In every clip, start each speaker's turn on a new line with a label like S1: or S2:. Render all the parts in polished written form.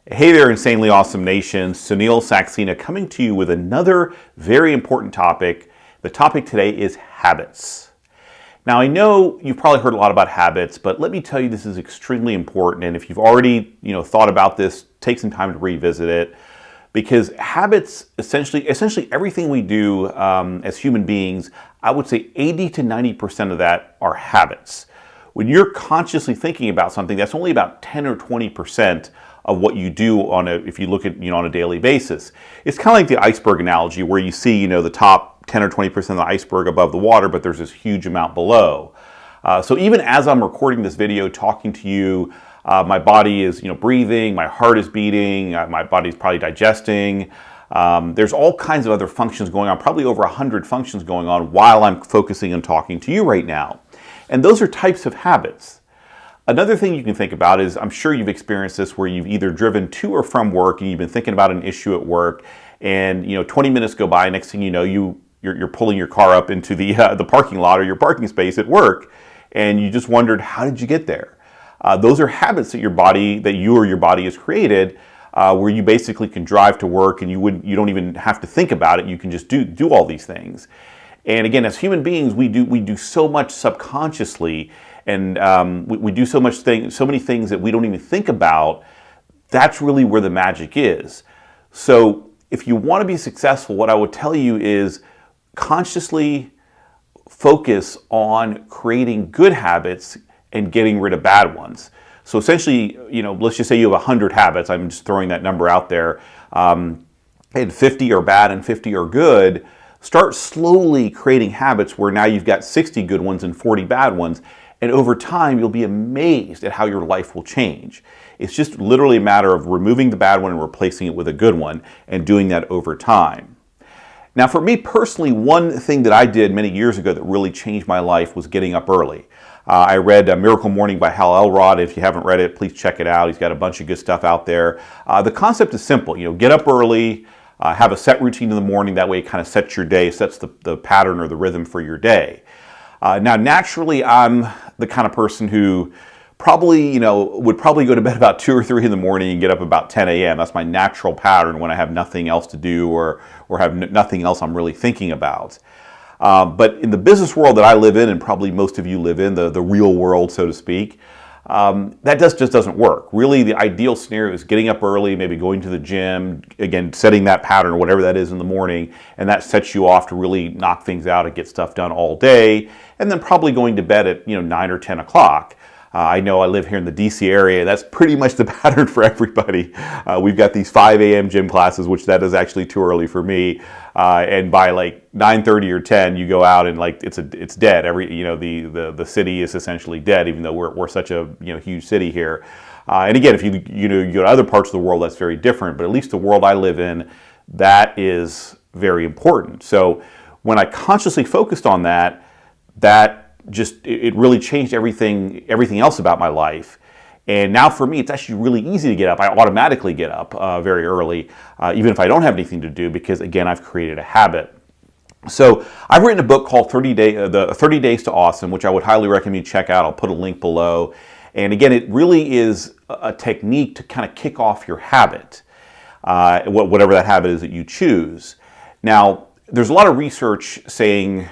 S1: Hey there, Insanely Awesome Nation. Sunil Saxena coming to you with another very important topic. The topic today is habits. Now, I know you've probably heard a lot about habits, but let me tell you this is extremely important. And if you've already thought about this, take some time to revisit it. Because habits, essentially everything we do as human beings, I would say 80 to 90% of that are habits. When you're consciously thinking about something, that's only about 10 or 20% of what you do if you look at, on a daily basis. It's kind of like the iceberg analogy where you see, the top 10 or 20% of the iceberg above the water, but there's this huge amount below. So even as I'm recording this video, talking to you, my body is, breathing, my heart is beating, my body's probably digesting. There's all kinds of other functions going on, probably over 100 functions going on while I'm focusing and talking to you right now. And those are types of habits. Another thing you can think about is, I'm sure you've experienced this, where you've either driven to or from work and you've been thinking about an issue at work, and 20 minutes go by, next thing you know, you're pulling your car up into the parking lot or your parking space at work, and you just wondered, how did you get there? Those are habits that your body has created, where you basically can drive to work and you don't even have to think about it. You can just do all these things. And again, as human beings, we do so much subconsciously, and we do so many things that we don't even think about. That's really where the magic is. So if you want to be successful, what I would tell you is consciously focus on creating good habits and getting rid of bad ones. So essentially, let's just say you have 100 habits. I'm just throwing that number out there. And 50 are bad and 50 are good. Start slowly creating habits where now you've got 60 good ones and 40 bad ones. And over time, you'll be amazed at how your life will change. It's just literally a matter of removing the bad one and replacing it with a good one, and doing that over time. Now, for me personally, one thing that I did many years ago that really changed my life was getting up early. I read Miracle Morning by Hal Elrod. If you haven't read it, please check it out. He's got a bunch of good stuff out there. The concept is simple. Get up early, have a set routine in the morning. That way it kind of sets your day, sets the pattern or the rhythm for your day. Now, naturally, I'm the kind of person who probably, would probably go to bed about 2 or 3 in the morning and get up about 10 a.m. That's my natural pattern when I have nothing else to do or have nothing else I'm really thinking about. But in the business world that I live in, and probably most of you live in, the real world, so to speak, that just doesn't work. Really, the ideal scenario is getting up early, maybe going to the gym, again, setting that pattern or whatever that is in the morning, and that sets you off to really knock things out and get stuff done all day, and then probably going to bed at 9 or 10 o'clock. I know I live here in the DC area. That's pretty much the pattern for everybody. We've got these 5 a.m. gym classes, which that is actually too early for me. And by like 9:30 or 10, you go out and it's dead. The city is essentially dead, even though we're such a huge city here. And again, if you go to other parts of the world, that's very different. But at least the world I live in, that is very important. So when I consciously focused on that it really changed everything else about my life. And now for me, it's actually really easy to get up. I automatically get up very early, even if I don't have anything to do, because again, I've created a habit. So I've written a book called 30 Days to Awesome, which I would highly recommend you check out. I'll put a link below. And again, it really is a technique to kind of kick off your habit, whatever that habit is that you choose. Now, there's a lot of research saying,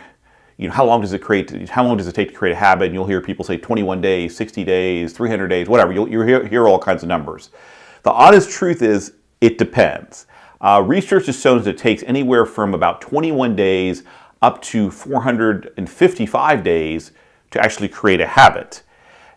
S1: how long does it take to create a habit? And you'll hear people say 21 days, 60 days, 300 days, whatever. You'll hear all kinds of numbers. The honest truth is, it depends. Research has shown that it takes anywhere from about 21 days up to 455 days to actually create a habit.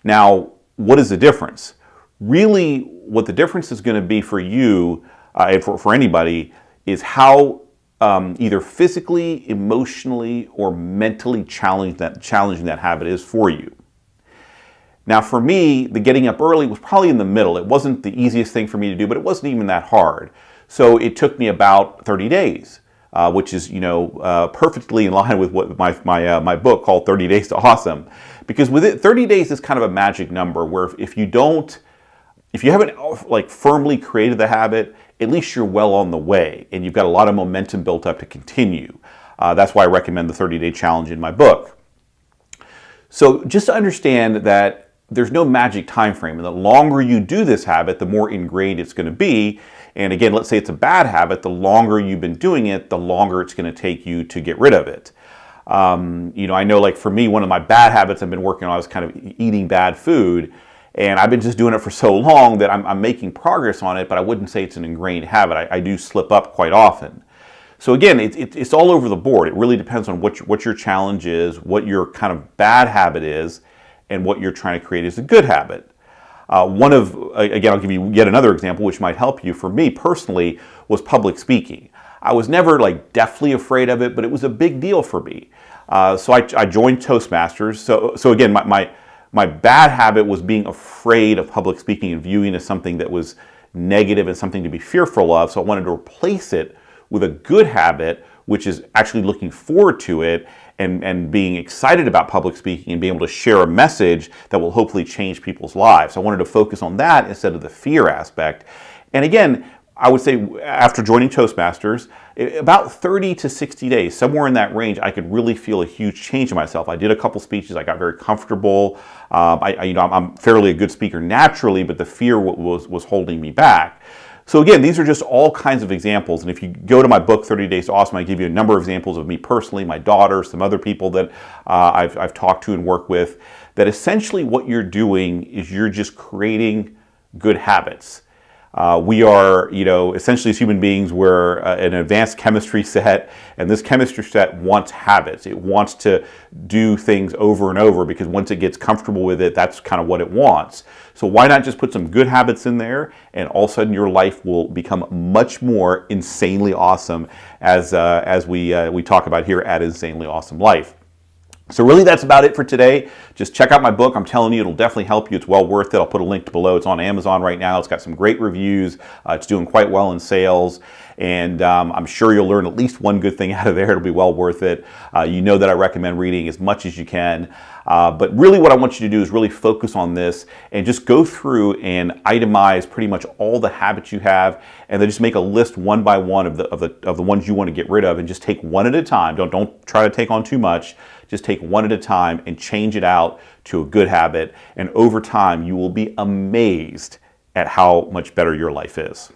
S1: Now, what is the difference? Really, what the difference is going to be for you and for anybody is how either physically, emotionally, or mentally challenging that habit is for you. Now, for me, the getting up early was probably in the middle. It wasn't the easiest thing for me to do, but it wasn't even that hard. So it took me about 30 days, which is perfectly in line with what my book called 30 Days to Awesome. Because with it, 30 days is kind of a magic number where if you haven't firmly created the habit, at least you're well on the way and you've got a lot of momentum built up to continue. That's why I recommend the 30-day challenge in my book. So just to understand that there's no magic time frame. And the longer you do this habit, the more ingrained it's going to be. And again, let's say it's a bad habit, the longer you've been doing it, the longer it's going to take you to get rid of it. I know, like for me, one of my bad habits I've been working on is kind of eating bad food. And I've been just doing it for so long that I'm making progress on it, but I wouldn't say it's an ingrained habit. I do slip up quite often. So again, it's all over the board. It really depends on what your challenge is, what your kind of bad habit is, and what you're trying to create as a good habit. Again, I'll give you yet another example which might help you. For me personally, was public speaking. I was never like deathly afraid of it, but it was a big deal for me. So I joined Toastmasters. So again, my bad habit was being afraid of public speaking and viewing it as something that was negative and something to be fearful of. So I wanted to replace it with a good habit, which is actually looking forward to it and being excited about public speaking and being able to share a message that will hopefully change people's lives. So I wanted to focus on that instead of the fear aspect. And again, I would say after joining Toastmasters, about 30 to 60 days, somewhere in that range, I could really feel a huge change in myself. I did a couple speeches, I got very comfortable. I'm fairly a good speaker naturally, but the fear was holding me back. So again, these are just all kinds of examples. And if you go to my book, 30 Days to Awesome, I give you a number of examples of me personally, my daughter, some other people that I've talked to and worked with, that essentially what you're doing is you're just creating good habits. We are, essentially as human beings, we're an advanced chemistry set, and this chemistry set wants habits. It wants to do things over and over because once it gets comfortable with it, that's kind of what it wants. So why not just put some good habits in there, and all of a sudden your life will become much more insanely awesome, as we talk about here at Insanely Awesome Life. So really that's about it for today. Just check out my book. I'm telling you, it'll definitely help you. It's well worth it. I'll put a link below. It's on Amazon right now. It's got some great reviews. It's doing quite well in sales. And I'm sure you'll learn at least one good thing out of there. It'll be well worth it. You know that I recommend reading as much as you can. But really what I want you to do is really focus on this and just go through and itemize pretty much all the habits you have, and then just make a list one by one of the ones you want to get rid of, and just take one at a time. Don't try to take on too much. Just take one at a time and change it out to a good habit. And over time, you will be amazed at how much better your life is.